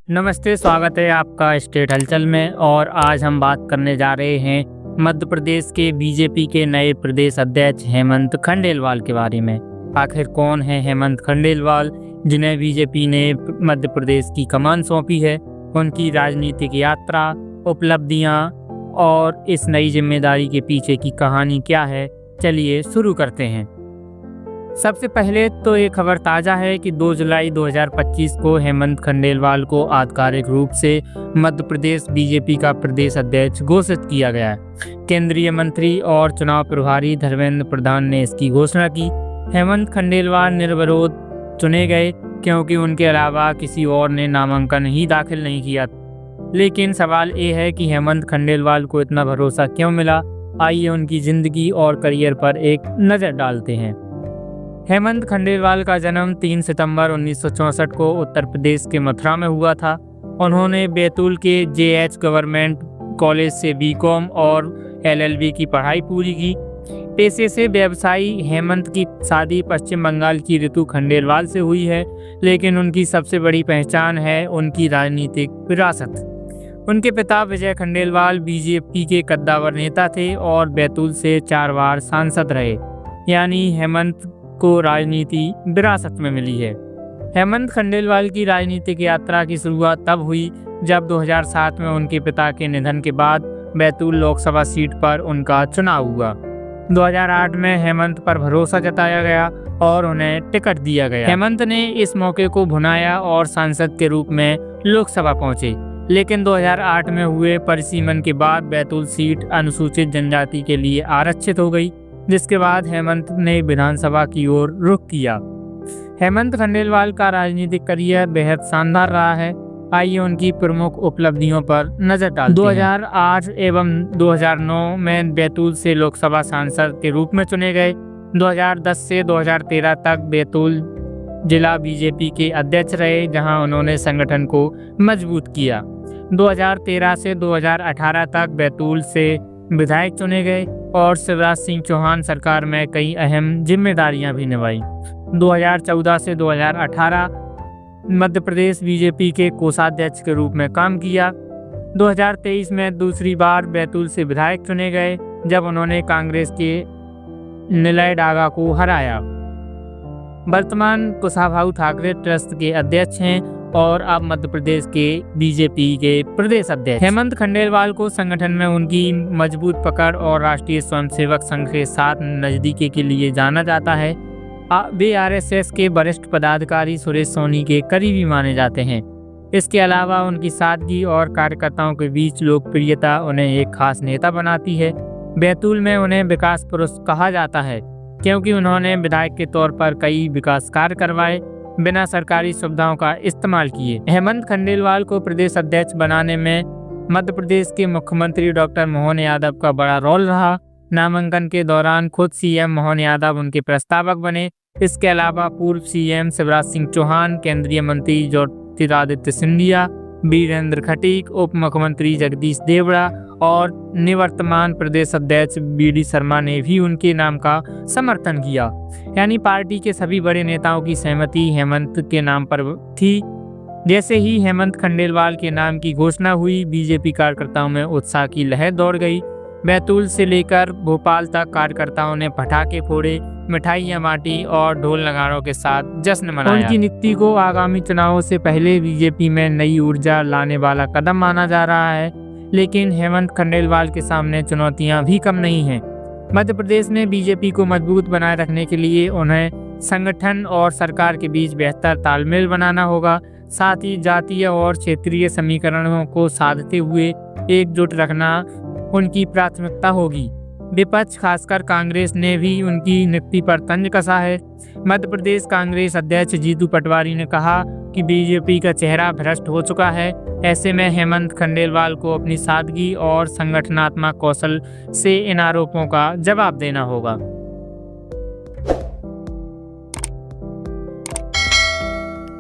नमस्ते, स्वागत है आपका स्टेट हलचल में। और आज हम बात करने जा रहे हैं मध्य प्रदेश के बीजेपी के नए प्रदेश अध्यक्ष हेमंत खंडेलवाल के बारे में। आखिर कौन है हेमंत खंडेलवाल, जिन्हें बीजेपी ने मध्य प्रदेश की कमान सौंपी है? उनकी राजनीतिक यात्रा, उपलब्धियां और इस नई जिम्मेदारी के पीछे की कहानी क्या है, चलिए शुरू करते हैं। सबसे पहले तो ये खबर ताज़ा है कि 2 जुलाई 2025 को हेमंत खंडेलवाल को आधिकारिक रूप से मध्य प्रदेश बीजेपी का प्रदेश अध्यक्ष घोषित किया गया है। केंद्रीय मंत्री और चुनाव प्रभारी धर्मेंद्र प्रधान ने इसकी घोषणा की। हेमंत खंडेलवाल निर्विरोध चुने गए क्योंकि उनके अलावा किसी और ने नामांकन ही दाखिल नहीं किया। लेकिन सवाल ये है कि हेमंत खंडेलवाल को इतना भरोसा क्यों मिला? आइए उनकी ज़िंदगी और करियर पर एक नज़र डालते हैं। हेमंत खंडेलवाल का जन्म 3 सितंबर 1964 को उत्तर प्रदेश के मथुरा में हुआ था। उन्होंने बैतूल के JH गवर्नमेंट कॉलेज से BCom और LLB की पढ़ाई पूरी की। पेशे से व्यवसायी हेमंत की शादी पश्चिम बंगाल की ऋतु खंडेलवाल से हुई है, लेकिन उनकी सबसे बड़ी पहचान है उनकी राजनीतिक विरासत। उनके पिता विजय खंडेलवाल बीजेपी के कद्दावर नेता थे और बैतूल से 4 बार सांसद रहे, यानी हेमंत को राजनीति विरासत में मिली है। हेमंत खंडेलवाल की राजनीतिक यात्रा की शुरुआत तब हुई जब 2007 में उनके पिता के निधन के बाद बैतूल लोकसभा सीट पर उनका चुनाव हुआ। 2008 में हेमंत पर भरोसा जताया गया और उन्हें टिकट दिया गया। हेमंत ने इस मौके को भुनाया और सांसद के रूप में लोकसभा पहुंचे, लेकिन 2008 में हुए परिसीमन के बाद बैतूल सीट अनुसूचित जनजाति के लिए आरक्षित हो गई, जिसके बाद हेमंत ने विधानसभा की ओर रुख किया। हेमंत खंडेलवाल का राजनीतिक करियर बेहद शानदार रहा है। आइए उनकी प्रमुख उपलब्धियों पर नजर डालते हैं। 2008 एवं 2009 में बैतूल से लोकसभा सांसद के रूप में चुने गए। 2010 से 2013 तक बैतूल जिला बीजेपी के अध्यक्ष रहे, जहां उन्होंने संगठन को मजबूत किया। 2013 से 2018 तक बैतूल से विधायक चुने गए और शिवराज सिंह चौहान सरकार में कई अहम जिम्मेदारियां भी निभाई। 2014 से 2018 मध्य प्रदेश बीजेपी के कोषाध्यक्ष के रूप में काम किया। 2023 में दूसरी बार बैतूल से विधायक चुने गए, जब उन्होंने कांग्रेस के निलय डागा को हराया। वर्तमान कुशाभाऊ ठाकरे ट्रस्ट के अध्यक्ष हैं और अब मध्य प्रदेश के बीजेपी के प्रदेश अध्यक्ष। हेमंत खंडेलवाल को संगठन में उनकी मजबूत पकड़ और राष्ट्रीय स्वयंसेवक संघ के साथ नजदीकी के लिए जाना जाता है। वे RSS के वरिष्ठ पदाधिकारी सुरेश सोनी के करीबी माने जाते हैं। इसके अलावा उनकी सादगी और कार्यकर्ताओं के बीच लोकप्रियता उन्हें एक खास नेता बनाती है। बैतूल में उन्हें विकास पुरुष कहा जाता है क्योंकि उन्होंने विधायक के तौर पर कई विकास कार्य करवाए बिना सरकारी सुविधाओं का इस्तेमाल किए। हेमंत खंडेलवाल को प्रदेश अध्यक्ष बनाने में मध्य प्रदेश के मुख्यमंत्री डॉक्टर मोहन यादव का बड़ा रोल रहा। नामांकन के दौरान खुद CM मोहन यादव उनके प्रस्तावक बने। इसके अलावा पूर्व CM शिवराज सिंह चौहान, केंद्रीय मंत्री ज्योतिरादित्य सिंधिया, वीरेंद्र खटीक, उप मुख्यमंत्री जगदीश देवड़ा और निवर्तमान प्रदेश अध्यक्ष BD शर्मा ने भी उनके नाम का समर्थन किया। यानी पार्टी के सभी बड़े नेताओं की सहमति हेमंत के नाम पर थी। जैसे ही हेमंत खंडेलवाल के नाम की घोषणा हुई, बीजेपी कार्यकर्ताओं में उत्साह की लहर दौड़ गई। बैतूल से लेकर भोपाल तक कार्यकर्ताओं ने पटाखे फोड़े, मिठाइयाँ बांटी और ढोल नगाड़ों के साथ जश्न मनाया। उनकी नियुक्ति को आगामी चुनावों से पहले बीजेपी में नई ऊर्जा लाने वाला कदम माना जा रहा है। लेकिन हेमंत खंडेलवाल के सामने चुनौतियां भी कम नहीं हैं। मध्य प्रदेश में बीजेपी को मजबूत बनाए रखने के लिए उन्हें संगठन और सरकार के बीच बेहतर तालमेल बनाना होगा। साथ ही जातीय और क्षेत्रीय समीकरणों को साधते हुए एकजुट रखना उनकी प्राथमिकता होगी। विपक्ष खासकर कांग्रेस ने भी उनकी नियुक्ति पर तंज कसा है। मध्य प्रदेश कांग्रेस अध्यक्ष जीतू पटवारी ने कहा कि बीजेपी का चेहरा भ्रष्ट हो चुका है। ऐसे में हेमंत खंडेलवाल को अपनी सादगी और संगठनात्मक कौशल से इन आरोपों का जवाब देना होगा।